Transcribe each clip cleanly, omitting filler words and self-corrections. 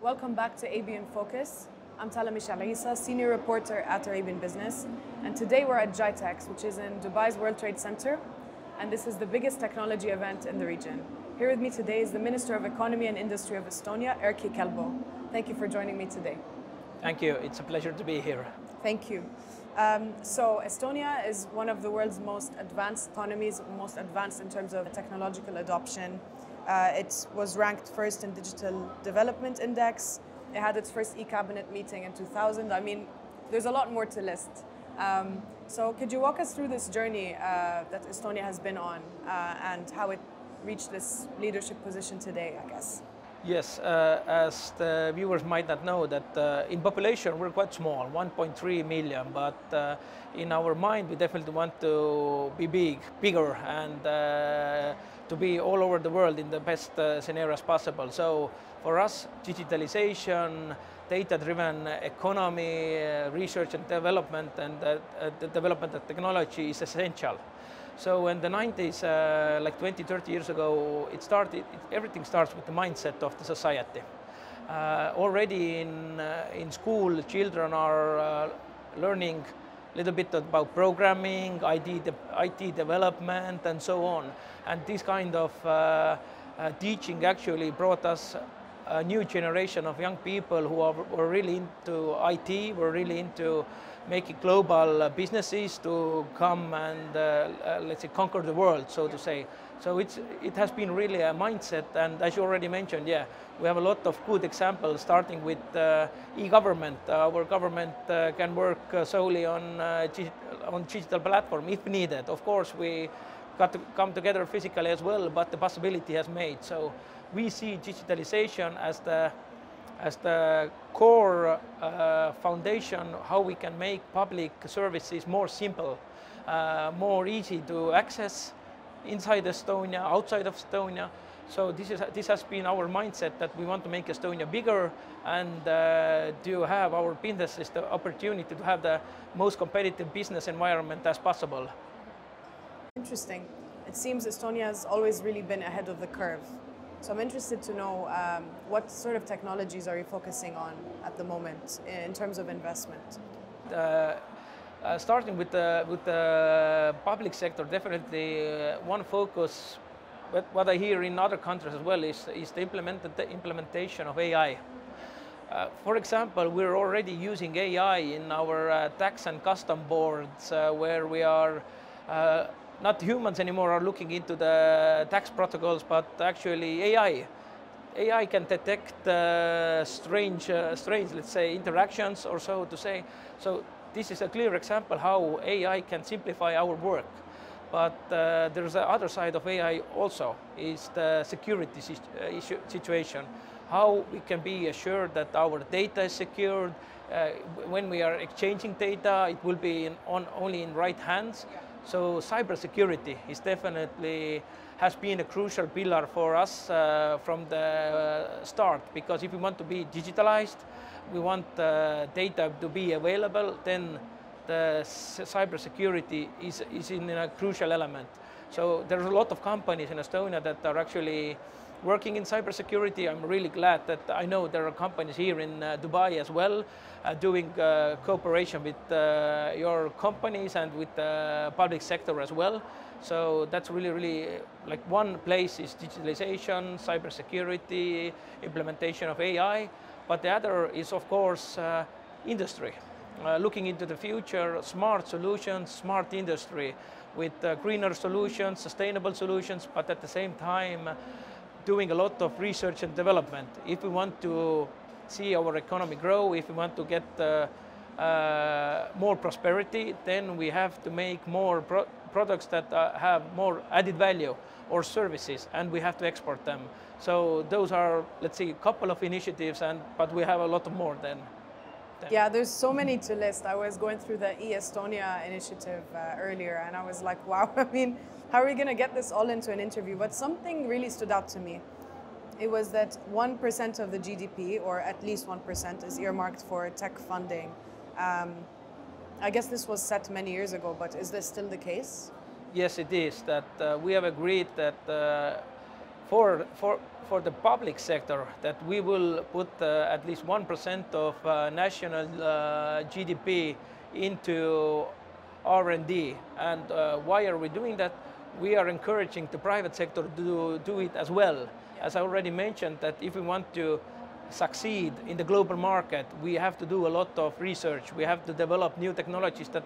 Welcome back to AB in Focus. I'm Tala Michel Issa, Senior Reporter at Arabian Business. And today we're at GITEX, which is in Dubai's World Trade Center. And this is the biggest technology event in the region. Here with me today is the Minister of Economy and Industry of Estonia, Erkki Kelbo. Thank you for joining me today. Thank you. It's a pleasure to be here. Thank you. So Estonia is one of the world's most advanced economies, most advanced in terms of technological adoption. It was ranked first in Digital Development Index. It had its first e-cabinet meeting in 2000. I mean, there's a lot more to list. So could you walk us through this journey that Estonia has been on and how it reached this leadership position today, I guess? Yes, as the viewers might not know that in population we're quite small, 1.3 million, but in our mind we definitely want to be bigger and to be all over the world in the best scenarios possible. So for us, digitalization, data-driven economy, research and development, and the development of technology is essential. So in the 90s, like 20, 30 years ago, everything starts with the mindset of the society. Already in school, children are learning a little bit about programming, IT development, and so on. And this kind of teaching actually brought us a new generation of young people who were really into IT, were really into making global businesses to come and let's say conquer the world, so to say. So it has been really a mindset, and as you already mentioned, yeah, we have a lot of good examples, starting with e-government. Our government can work solely on digital platform if needed. Of course, we got to come together physically as well, but the possibility has made. So we see digitalization as the core foundation, how we can make public services more simple, more easy to access inside Estonia, outside of Estonia. So this has been our mindset, that we want to make Estonia bigger and to have our businesses the opportunity to have the most competitive business environment as possible. Interesting. It seems Estonia has always really been ahead of the curve. So I'm interested to know what sort of technologies are you focusing on at the moment in terms of investment? Starting with the public sector, definitely one focus, but what I hear in other countries as well is the implementation of AI. For example, we're already using AI in our tax and custom boards, where we are not humans anymore are looking into the tax protocols, but actually AI. AI can detect strange, let's say, interactions or so to say. So this is a clear example how AI can simplify our work. But there's the other side of AI also, is the security situation. How we can be assured that our data is secured. When we are exchanging data, it will be only in right hands. So cybersecurity is definitely has been a crucial pillar for us from the start, because if we want to be digitalized, we want data to be available, then the cybersecurity is in a crucial element. So there's a lot of companies in Estonia that are actually working in cybersecurity. I'm really glad that I know there are companies here in Dubai as well doing cooperation with your companies and with the public sector as well. So that's really like one place is digitalization, cybersecurity, implementation of AI, but the other is of course industry. Looking into the future, smart solutions, smart industry with greener solutions, sustainable solutions, but at the same time doing a lot of research and development. If we want to see our economy grow, if we want to get more prosperity, then we have to make more products that have more added value or services, and we have to export them. So those are, let's see, a couple of initiatives, but we have a lot more than. Yeah, there's so many to list. I was going through the Estonia initiative earlier, and I was like, wow, I mean, how are we going to get this all into an interview? But something really stood out to me. It was that 1% of the GDP, or at least 1%, is earmarked for tech funding. I guess this was set many years ago, but is this still the case? Yes, it is. That we have agreed that for the public sector, that we will put at least 1% of national GDP into R&D. And why are we doing that? We are encouraging the private sector to do it as well. As I already mentioned, that if we want to succeed in the global market, we have to do a lot of research. We have to develop new technologies that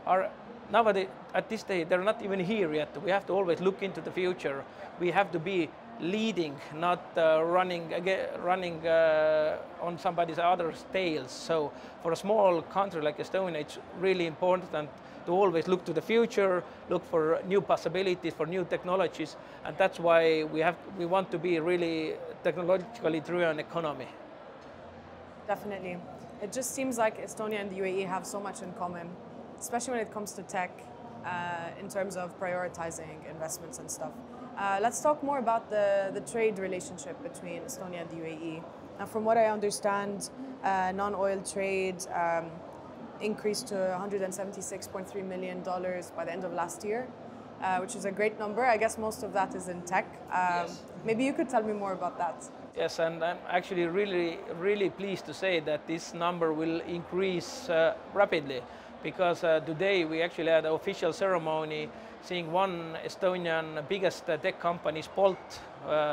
are nowadays, at this stage, they're not even here yet. We have to always look into the future. We have to be leading, not running on somebody's other's tails. So for a small country like Estonia, it's really important to always look to the future, look for new possibilities, for new technologies, and that's why we want to be really technologically driven economy. Definitely. It just seems like Estonia and the UAE have so much in common, especially when it comes to tech, in terms of prioritizing investments and stuff. Let's talk more about the trade relationship between Estonia and the UAE. Now, from what I understand, non-oil trade increased to $176.3 million by the end of last year, which is a great number. I guess most of that is in tech. Yes. Maybe you could tell me more about that. Yes, and I'm actually really pleased to say that this number will increase rapidly, because today we actually had an official ceremony seeing one Estonian biggest tech company, Bolt,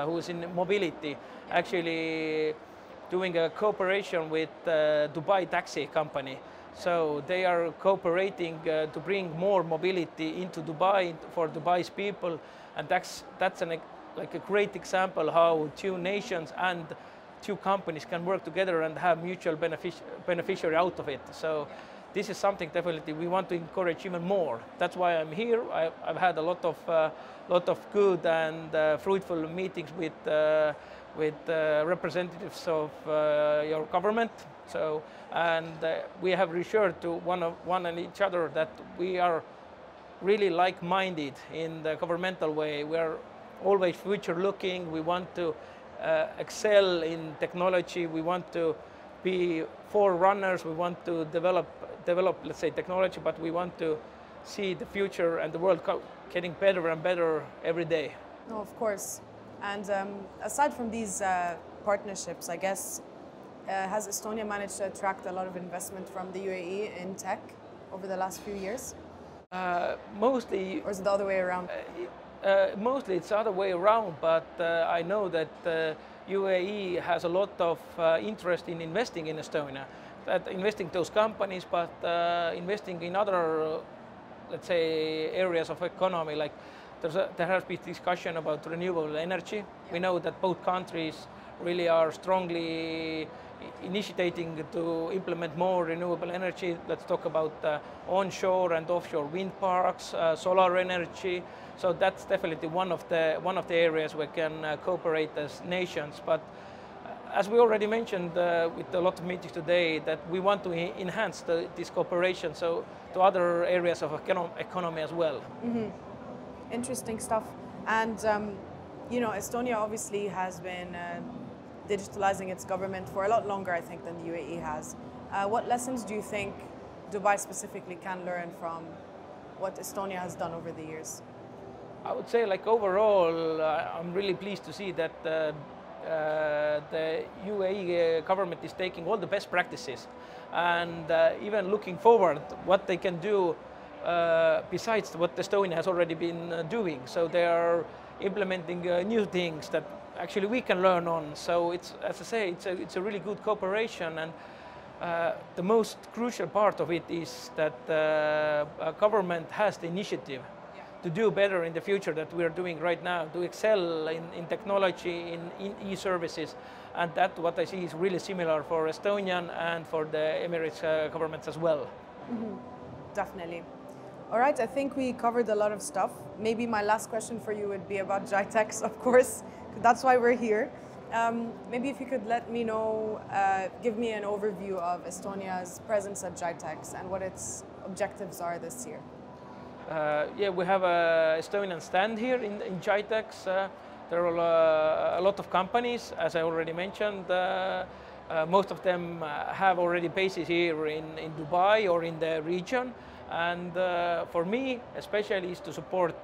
who is in mobility, actually doing a cooperation with Dubai taxi company. So they are cooperating to bring more mobility into Dubai for Dubai's people, and that's like a great example how two nations and two companies can work together and have mutual beneficiary out of it. So this is something definitely we want to encourage even more. That's why I'm here. I've had a lot of good and fruitful meetings with representatives of your government. So, and we have reassured to one and each other that we are really like-minded in the governmental way. We are always future-looking. We want to excel in technology. We want to be forerunners. We want to develop, let's say, technology, but we want to see the future and the world getting better and better every day. No, of course. And aside from these partnerships, I guess, has Estonia managed to attract a lot of investment from the UAE in tech over the last few years? Mostly. Or is it the other way around? Mostly it's the other way around, but I know that UAE has a lot of interest in investing in Estonia, investing those companies, but investing in other, let's say, areas of economy. Like there has been discussion about renewable energy. Yeah. We know that both countries really are strongly initiating to implement more renewable energy. Let's talk about onshore and offshore wind parks, solar energy. So that's definitely one of the areas we can cooperate as nations. But as we already mentioned with a lot of meetings today, that we want to enhance this cooperation so to other areas of economy as well. Mm-hmm. Interesting stuff. And you know, Estonia obviously has been digitalizing its government for a lot longer, I think, than the UAE has. What lessons do you think Dubai specifically can learn from what Estonia has done over the years? I would say, like, overall, I'm really pleased to see that the UAE government is taking all the best practices and even looking forward what they can do besides what Estonia has already been doing. So they are implementing new things that actually we can learn on. So it's, as I say, it's a really good cooperation, and the most crucial part of it is that government has the initiative to do better in the future that we are doing right now, to excel in technology, in e-services, and that what I see is really similar for Estonian and for the Emirates governments as well. Mm-hmm. Definitely. All right, I think we covered a lot of stuff. Maybe my last question for you would be about GITEX, of course. That's why we're here. Maybe if you could let me know, give me an overview of Estonia's presence at GITEX and what its objectives are this year. Yeah, we have an Estonian stand here in GITEX. There are a lot of companies, as I already mentioned. Most of them have already bases here in Dubai or in the region. And for me, especially, is to support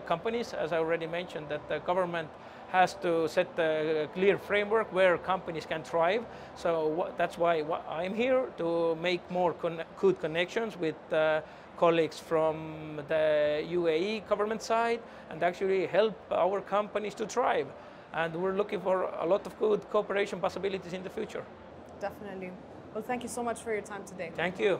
companies, as I already mentioned, that the government has to set a clear framework where companies can thrive. So that's why I'm here, to make more good connections with colleagues from the UAE government side and actually help our companies to thrive. And we're looking for a lot of good cooperation possibilities in the future. Definitely. Well, thank you so much for your time today. Thank you.